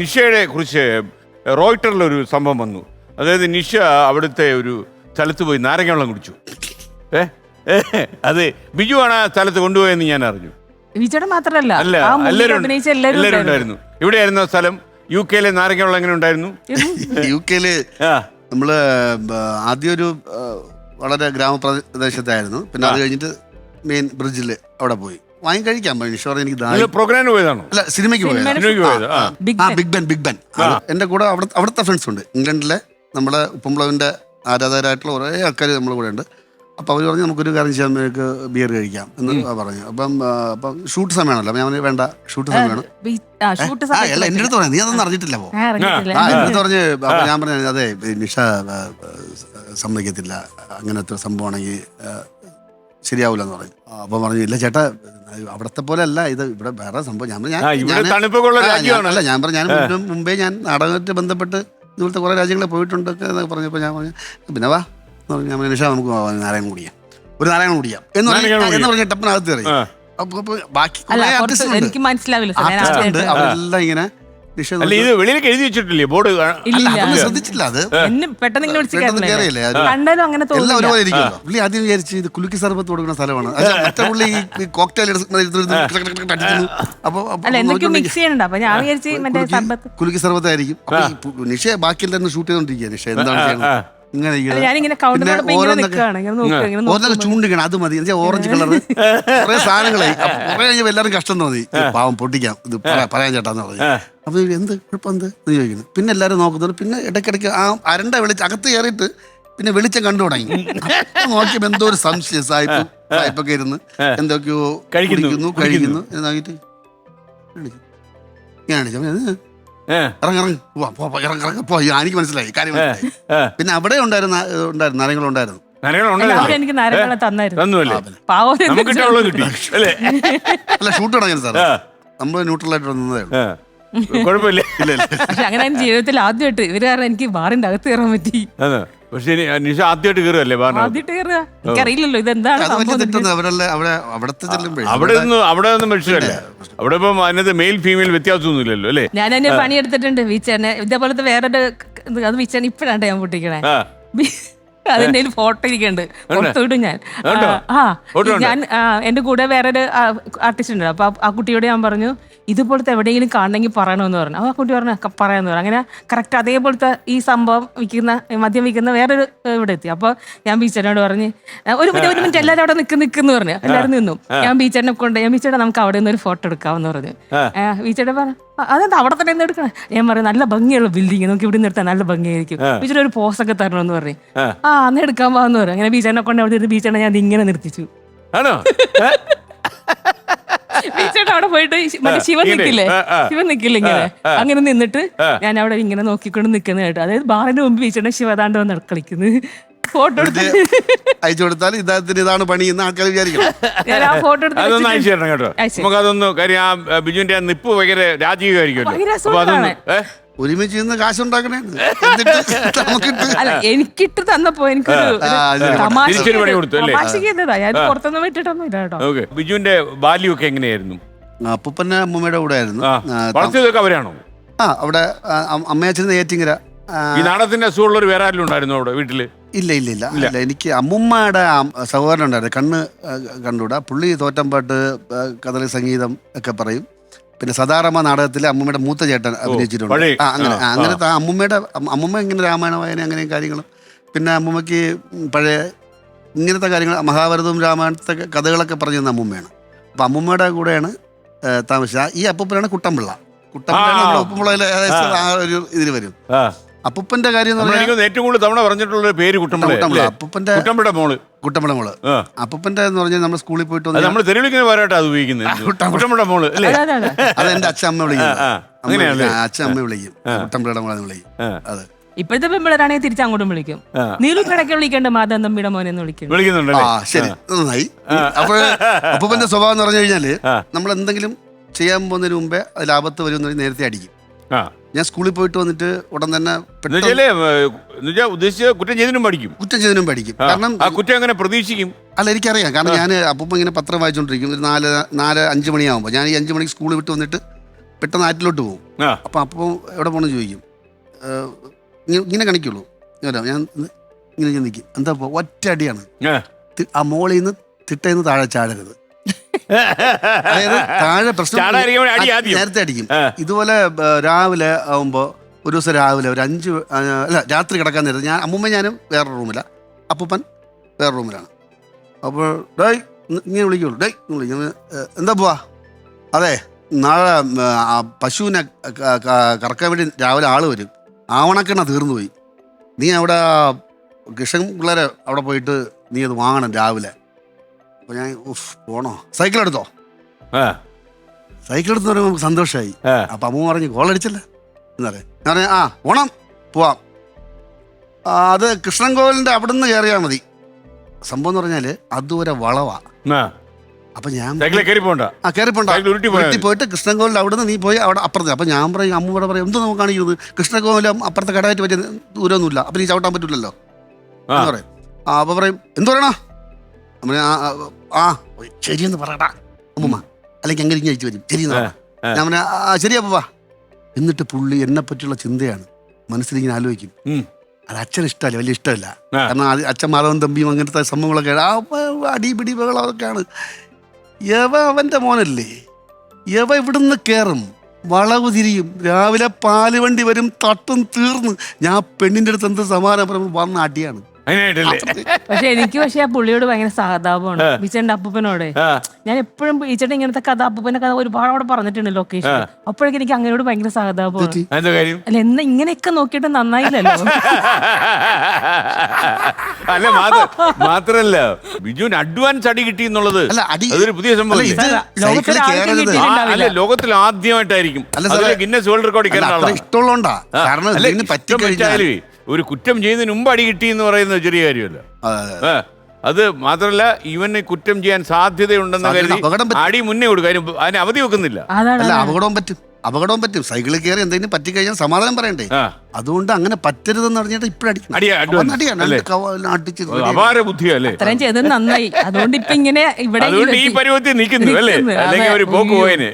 നിഷയെ കുറിച്ച് റോയിട്ടറിലൊരു സംഭവം വന്നു. അതായത് നിഷ അവിടുത്തെ ഒരു സ്ഥലത്ത് പോയി നാരങ്ങ വെള്ളം കുടിച്ചു. അത് ബിജുവാണ് ആ സ്ഥലത്ത് കൊണ്ടുപോയെന്ന് ഞാൻ അറിഞ്ഞു. വിജയുടെ മാത്രമല്ല, എല്ലാവരും ഉണ്ടായിരുന്നു. എവിടെയായിരുന്നു ആ സ്ഥലം? UK നാരങ്ങ വെള്ളം എങ്ങനെ ഉണ്ടായിരുന്നു? UK നമ്മള് ആദ്യം ഒരു വളരെ ഗ്രാമപ്രദേശത്തായിരുന്നു. പിന്നെ അത് കഴിഞ്ഞിട്ട് മെയിൻ ബ്രിഡ്ജിൽ അവിടെ പോയി വാങ്ങി കഴിക്കാൻ പറഞ്ഞു. എനിക്ക് പ്രോഗ്രാമിന് പോയതാണോ? അല്ല, സിനിമയ്ക്ക് പോയത്. Big Ben. എന്റെ കൂടെ അവിടുത്തെ ഫ്രണ്ട്സ് ഉണ്ട്. ഇംഗ്ലണ്ടിലെ നമ്മുടെ ഉപ്പുംപ്ലവിന്റെ ആരാധകരായിട്ടുള്ള കുറേ ആൾക്കാർ നമ്മുടെ കൂടെ ഉണ്ട്. അപ്പോൾ അവർ പറഞ്ഞു നമുക്കൊരു കാര്യം ചെയ്യാൻ, നമുക്ക് ബിയർ കഴിക്കാം എന്ന് പറഞ്ഞു. അപ്പം ഷൂട്ട് സമയമാണല്ലോ. ഞാൻ വേണ്ട, ഷൂട്ട് സമയമാണ്. അല്ല, എൻ്റെ അടുത്ത് പറഞ്ഞു, നീ അതൊന്നും അറിഞ്ഞിട്ടില്ല പോ. എൻ്റെ അടുത്ത് പറഞ്ഞ് അപ്പം ഞാൻ പറഞ്ഞു അതെ നിഷ സമ്മതിക്കത്തില്ല, അങ്ങനത്തെ സംഭവമാണെങ്കിൽ ശരിയാവില്ല എന്ന് പറഞ്ഞു. അപ്പം പറഞ്ഞു ഇല്ല ചേട്ടാ, അവിടത്തെ പോലെ അല്ല ഇത്, ഇവിടെ വേറെ സംഭവം. ഞാൻ അല്ല, ഞാൻ പറഞ്ഞു ഞാൻ മുമ്പേ ഞാൻ നാടകമായിട്ട് ബന്ധപ്പെട്ട് ഇതുപോലത്തെ കുറേ രാജ്യങ്ങളിൽ പോയിട്ടുണ്ട് എന്നൊക്കെ പറഞ്ഞപ്പോൾ ഞാൻ പറഞ്ഞു പിന്നെ വാ എന്ന് പറഞ്ഞു. ഞാൻ നിഷ നമുക്ക് നാരായണം കുടിക്കാം, ഒരു നാരായണം കുടിക്കാം എന്ന് പറഞ്ഞിട്ട് അപ്പനകത്ത് കയറി. അപ്പൊ ബാക്കി എനിക്ക് മനസ്സിലാവില്ല അവരെല്ലാം ഇങ്ങനെ വെളിയിലേക്ക് എഴുതി വെച്ചിട്ടില്ലേ ബോർഡ്? ശ്രദ്ധിച്ചില്ല. അത് പെട്ടെന്ന് കയറിയല്ലേ, എല്ലാം ഒരുപോലെ ഇരിക്കുമല്ലോ. പുള്ളി ആദ്യം വിചാരിച്ചു ഇത് കുലുക്കി സർബത്ത് കൊടുക്കുന്ന സ്ഥലമാണ്. മറ്റേ പുള്ളി ഈ കോക്ടെയിൽ കുലുക്കി സർബത്തായിരിക്കും. അപ്പൊ നിഷ ബാക്കിയെല്ലാം ഷൂട്ട് ചെയ്തോണ്ടിരിക്കുക. നിഷ എന്താണ് ചെയ്യുന്നത്? ഓരോന്നൊക്കെ ചൂണ്ടിക്കണം, അത് മതി. ഓറഞ്ച് കളറ് കുറെ സാധനങ്ങളായി. കുറെ കഴിഞ്ഞപ്പോൾ എല്ലാവരും കഷ്ടം തോന്നി, പാവം പൊട്ടിക്കാം ഇത് പറയാൻ ചേട്ടാന്ന് പറഞ്ഞു. അപ്പൊ എന്ത് കുഴപ്പം എന്ത് എന്ന് ചോദിക്കുന്നു. പിന്നെ എല്ലാവരും നോക്കുന്നുണ്ട്. പിന്നെ ഇടയ്ക്കിടയ്ക്ക് ആ അരണ്ട വെളിച്ചം അകത്ത് കയറിയിട്ട് പിന്നെ വെളിച്ചം കണ്ടു തുടങ്ങി. നോക്കിയപ്പോ എന്തോ ഒരു സംശയം, സായിപ്പൊക്കെ ഇരുന്ന് എന്തൊക്കെയോ കഴിക്കുന്നു എന്ന് നോക്കിയിട്ട് ഞാൻ എനിക്ക് മനസ്സിലായി, കാര്യം മനസ്സിലായി. പിന്നെ അവിടെ ഉണ്ടായിരുന്നു നാരങ്ങളുണ്ടായിരുന്നു. അല്ല, ഷൂട്ട് തുടങ്ങിയത് സാർ നമ്മള് ന്യൂട്രലായിട്ട് വന്നതേ ഉള്ളൂ. കുഴപ്പമില്ല. അങ്ങനെ ജീവിതത്തിൽ ആദ്യമായിട്ട് ഇവര് കാരണം എനിക്ക് ബാറിന്റെ അകത്ത് കയറാൻ പറ്റി. പക്ഷേ നിഷ ആദ്യമായിട്ട് കയറുകയല്ലേ? ആദ്യമായിട്ട് കയറുക, എനിക്കറിയില്ലല്ലോ ഇതെന്താണ്. അവിടെ ഒന്നും മനുഷ്യരല്ല. അവിടെ ഇപ്പം അതിനകത്ത് മെയിൽ ഫീമെയിൽ വ്യത്യാസമൊന്നുമില്ലല്ലോ അല്ലേ? ഞാൻ എന്നെ പണിയെടുത്തിട്ടുണ്ട് വീച്ചേനെ. ഇതേപോലത്തെ വേറൊരു അത് വീച്ചേനെ ഇപ്പഴാണ് ഞാൻ പൊട്ടിക്കണേ. അതിന്റെ ഫോട്ടോ ഇരിക്കുന്നുണ്ട്, കൊടുത്തുവിടും ഞാൻ. ഞാൻ എന്റെ കൂടെ വേറൊരു ആർട്ടിസ്റ്റ് ഉണ്ട്. അപ്പൊ ആ കുട്ടിയോട് ഞാൻ പറഞ്ഞു ഇതുപോലത്തെ എവിടെയെങ്കിലും കാണണമെങ്കിൽ പറയണമെന്ന് പറഞ്ഞു. ആ കുട്ടി പറഞ്ഞു പറയാമെന്ന് പറഞ്ഞു. അങ്ങനെ കറക്റ്റ് അതേപോലത്തെ ഈ സംഭവം മദ്യം വിൽക്കുന്ന വേറൊരു ഇവിടെ എത്തി. അപ്പോൾ ഞാൻ ബീച്ചേനോട് പറഞ്ഞ് ഒരു മിനിറ്റ് എല്ലാവരും അവിടെ നിൽക്കുന്നു പറഞ്ഞു. എല്ലാവരും നിന്നു. ഞാൻ ബീച്ചേനെ ബീച്ചേട്ടാ നമുക്ക് അവിടെ നിന്ന് ഒരു ഫോട്ടോ എടുക്കാമെന്ന് പറഞ്ഞു. ബീച്ചേട്ടൻ പറഞ്ഞു അതെന്താ അവിടെ തന്നെ നിന്ന് എടുക്കണം? ഞാൻ പറയും നല്ല ഭംഗിയുള്ള ബിൽഡിങ്, നമുക്ക് ഇവിടെ നിന്ന് എടുത്താൽ നല്ല ഭംഗിയായിരിക്കും. ബീച്ചേട്ടൻ ഒരു പോസൊക്കെ തരണമെന്ന് പറഞ്ഞു. അന്ന് എടുക്കാൻ പോകാന്ന് പറഞ്ഞു. അങ്ങനെ ബീച്ചേനെ കൊണ്ട് അവിടെ ഇരുന്ന് ബീച്ചേനെ ഞാൻ ഇങ്ങനെ നിർത്തിച്ചു. ബീച്ചേട്ടൻ അവിടെ പോയിട്ട് മറ്റേ ശിവൻ നിക്കില്ലേ ഇങ്ങനെ അങ്ങനെ നിന്നിട്ട് ഞാൻ അവിടെ ഇങ്ങനെ നോക്കിക്കൊണ്ട് നിൽക്കുന്ന കേട്ടോ. അതായത് ബാറിന്റെ മുമ്പ് ബീച്ചേട്ടൻ ശിവതാണ്ട് വന്ന് കളിക്കുന്നത്. ഫോട്ടോ എടുത്ത് അയച്ചു കൊടുത്താൽ ഇതാണ് പണി എന്ന് ആൾക്കാർ വിചാരിക്കണം. ഫോട്ടോ എടുത്ത് അതൊന്നും അയച്ചു തരണം കേട്ടോ. നമുക്കതൊന്ന് കാര്യം ആ ബിജുവിന്റെ ആ നിപ്പ് ഭയങ്കര രാജീവമായിരിക്കുമല്ലോ. ഒരുമിച്ച് നിന്ന് കാശുണ്ടാക്കണേ. എനിക്കിട്ട് തന്നപ്പോ എനിക്കൊരു പുറത്തൊന്നും വിട്ടിട്ടൊന്നും ഇല്ല കേട്ടോ. ബിജുവിന്റെ ബാല്യമൊക്കെ എങ്ങനെയായിരുന്നു? അപ്പൂപ്പന്റെ അമ്മൂമ്മയുടെ കൂടെ ആയിരുന്നു. അവരാണോ? അവിടെ അമ്മയച്ഛൻ ഏറ്റിങ്ങര. ഈ നാടകത്തിന്റെ അസുഖമുള്ളവർ വേറെ ആരെങ്കിലും ഉണ്ടായിരുന്നു അവിടെ വീട്ടില്? ഇല്ല. എനിക്ക് അമ്മുമ്മയുടെ സഹോദരൻ ഉണ്ടായിരുന്നു, കണ്ണൂടാ. പുള്ളി തോറ്റമ്പാട്ട്, കഥകളി, സംഗീതം ഒക്കെ പറയും. പിന്നെ സദാറാമ നാടകത്തിലെ അമ്മൂമ്മയുടെ മൂത്ത ചേട്ടൻ അഭിനയിച്ചിട്ടുണ്ട്. അങ്ങനത്തെ അമ്മൂമ്മ ഇങ്ങനെ രാമായണ വായന അങ്ങനെ കാര്യങ്ങളും. പിന്നെ അമ്മൂമ്മയ്ക്ക് പഴയ ഇങ്ങനത്തെ കാര്യങ്ങൾ മഹാഭാരതവും രാമായണത്തെ കഥകളൊക്കെ പറഞ്ഞു തന്ന അമ്മൂമ്മയാണ്. അപ്പം അമ്മൂമ്മയുടെ കൂടെയാണ് താമസിച്ചത്. ഈ അപ്പൂപ്പനാണ് കുട്ടമ്പിള്ള. ഉപ്പുമുളയിലെ ആ ഒരു ഇതിൽ വരും. അപ്പൂപ്പന്റെ കാര്യം ഏറ്റവും കൂടുതൽ തവണ പറഞ്ഞിട്ടുള്ള പേര് കുട്ടമ്പിള്ള. കുട്ടമ്പിള മോള്. അപ്പൂപ്പന്റെ എന്ന് പറഞ്ഞാൽ നമ്മൾ സ്കൂളിൽ പോയിട്ട് അത് എന്റെ അച്ഛൻ അമ്മ വിളിക്കും കുട്ടമ്പിളയുടെ മോളെന്ന് വിളിക്കും. അതെ, ഇപ്പോഴത്തെ പെമ്പിളരാണെങ്കിൽ തിരിച്ചങ്ങോട്ടും വിളിക്കും. നീലു കിടക്കെ വിളിക്കേണ്ട മാധവൻ തമ്പിയുടെ മോനെന്ന് വിളിക്കുന്നുണ്ട്. ശരി, നന്നായി. അപ്പോൾ അപ്പൂപ്പന്റെ സ്വഭാവം എന്ന് പറഞ്ഞു കഴിഞ്ഞാല് നമ്മൾ എന്തെങ്കിലും ചെയ്യാൻ പോകുന്നതിന് മുമ്പേ അതിൽ ആപത്ത് വരുമെന്ന് നേരത്തെ അടിക്കും. ഞാൻ സ്കൂളിൽ പോയിട്ട് വന്നിട്ട് ഉടൻ തന്നെ കുറ്റം ചെയ്തതിനും പഠിക്കും. കാരണം കുറ്റം അങ്ങനെ പ്രതീക്ഷിക്കും. അല്ല, എനിക്കറിയാം. കാരണം ഞാൻ അപ്പൂപ്പ ഇങ്ങനെ പത്രം വായിച്ചോണ്ടിരിക്കും. ഒരു 4-5 മണിയാകുമ്പോൾ ഞാൻ ഈ 5 മണിക്ക് സ്കൂളിൽ വിട്ട് വന്നിട്ട് പെട്ടെന്ന് ആറ്റിലോട്ട് പോകും. ആ. അപ്പം എവിടെ പോകണമെന്ന് ചോദിക്കും. ഇങ്ങനെ കാണിക്കുള്ളൂ. ഞാൻ ഇങ്ങനെ നിൽക്കും. എന്താ ഒറ്റ അടിയാണ്. ആ മോളിൽ നിന്ന് തിട്ടയിൽ താഴെ ചാടരുത്. അതായത് താഴെ പ്രശ്നം നേരത്തെ അടിക്കും. ഇതുപോലെ രാവിലെ ആകുമ്പോൾ ഒരു ദിവസം രാവിലെ ഒരു 5 രാത്രി കിടക്കാൻ നേരത്തെ അമ്മൂമ്മ ഞാനും വേറെ റൂമിലാണ്, അപ്പൂപ്പൻ വേറെ റൂമിലാണ്. അപ്പോൾ ഡേയ് ഇങ്ങനെ വിളിക്കുള്ളൂ. എന്താ പോവാ? അതെ, നാളെ പശുവിനെ കറക്കാൻ വേണ്ടി രാവിലെ ആള് വരും. ആവണക്കെണ്ണ തീർന്നു പോയി. നീ അവിടെ കൃഷ്ണൻ പിള്ളേരെ അവിടെ പോയിട്ട് നീ അത് വാങ്ങണം രാവിലെ. അപ്പോൾ ഞാൻ പോണോ? സൈക്കിൾ എടുത്തോ? സൈക്കിൾ എടുത്ത് പറയുമ്പോൾ നമുക്ക് സന്തോഷമായി. അപ്പം അമ്മ പറഞ്ഞു കോളടിച്ചല്ലേ എന്നറിയാം. ഞാൻ പറഞ്ഞു പോണം, പോവാം. അത് കൃഷ്ണൻ കോവിലിൻ്റെ അവിടെ നിന്ന് കയറിയാൽ മതി. സംഭവം എന്ന് പറഞ്ഞാൽ അതുവരെ വളവാ. അപ്പൊ ഞാൻ പോയിട്ട് കൃഷ്ണൻകോവിലിന്റെ അവിടെ നിന്ന് നീ പോയി അവിടെ അപ്പുറത്ത്. അപ്പൊ ഞാൻ പറയും, അമ്മൂടെ പറയും, എന്ത് നമുക്ക് കാണിക്കുന്നത്, കൃഷ്ണൻകോവിലും അപ്പുറത്തെ കടയായിട്ട് പറ്റിയ ദൂരമൊന്നുമില്ല, അപ്പൊ നീ ചവിട്ടാൻ പറ്റില്ലല്ലോ എന്ന് പറയും. അപ്പൊ പറയും എന്ത് പറയണോ? ശരിയെന്ന് പറയടാ അമ്മൂമ്മ, അല്ലെങ്കിൽ അങ്ങനെ ഇങ്ങനെ വരും. ശരിയെന്ന് പറ. ഞാൻ പറഞ്ഞ ശരിയാ പോവാ. എന്നിട്ട് പുള്ളി എന്നെ പറ്റിയുള്ള ചിന്തയാണ് മനസ്സിലിങ്ങനെ ആലോചിക്കും. അത് അച്ഛന് ഇഷ്ടമല്ല, വലിയ ഇഷ്ടമല്ല. കാരണം അച്ഛൻ മാധവൻ തമ്പിയും അങ്ങനത്തെ സംഭവങ്ങളൊക്കെ അടിപിടി ബഹളമൊക്കെയാണ്. അവൻ്റെ മോനല്ലേ, ഇവിടുന്ന് കയറും, വളവ് തിരിയും, രാവിലെ പാല് വണ്ടി വരും, തട്ടും, തീർന്ന്. ഞാൻ പെണ്ണിൻ്റെ അടുത്ത് എന്ത് സമാധാനം പറയുമ്പോൾ വന്ന അടിയാണ്. പക്ഷെ എനിക്ക് ആ പുള്ളിയോട് ഭയങ്കര സഹതാപമാണ്, ബീച്ചേട്ടൻ്റെ അപ്പൂപ്പനോട്. ഞാൻ എപ്പോഴും ബീച്ചേട്ടൻ ഇങ്ങനത്തെ കഥ, അപ്പൂപ്പന്റെ കഥ ഒരുപാട് അവിടെ പറഞ്ഞിട്ടുണ്ട് ലൊക്കേഷൻ. അപ്പോഴേക്കും എനിക്ക് അങ്ങനോട് ഭയങ്കര സഹതാപമാണ്. അല്ല, എന്നാ ഇങ്ങനെയൊക്കെ നോക്കിയിട്ട് നന്നായില്ലല്ലോ. അല്ല, മാത്രല്ല ബിജുവിന് അഡ്വാൻസ് അടി കിട്ടി എന്നുള്ളത് അതൊരു പുതിയ സംഭവം. അല്ല, ലോകത്തിൽ ആദ്യമായിട്ടായിരിക്കും ഗിന്നസ് വേൾഡ് റെക്കോർഡിൽ ഇഷ്ടമുള്ളതുകൊണ്ടാ. ഒരു കുറ്റം ചെയ്യുന്നതിന് മുമ്പ് അടി കിട്ടി എന്ന് പറയുന്നത് ചെറിയ കാര്യമല്ല. അത് മാത്രല്ല, ഇവന് കുറ്റം ചെയ്യാൻ സാധ്യതയുണ്ടെന്ന് കരുതി അടി മുന്നേ കൊടുക്കും, അതിന് അവധി വെക്കുന്നില്ല. അല്ല, അപകടവും പറ്റും. സൈക്കിളിൽ കയറി എന്തെങ്കിലും പറ്റിക്കഴിഞ്ഞാൽ സമാധാനം പറയണ്ടേ. അതുകൊണ്ട് അങ്ങനെ പറ്റരുതെന്ന് പറഞ്ഞിട്ട് ഇപ്പഴടിക്കും. അപാര ബുദ്ധിയല്ലേ. അത്രയും ചെയ്തത് നന്നായി. അതുകൊണ്ട് ഇപ്പൊ ഇങ്ങനെ ഇവിടെ ഈ പരുവത്തിൽ നിൽക്കുന്നു അല്ലേ, അല്ലെങ്കിൽ ഒരു പോക്ക് പോയനെ.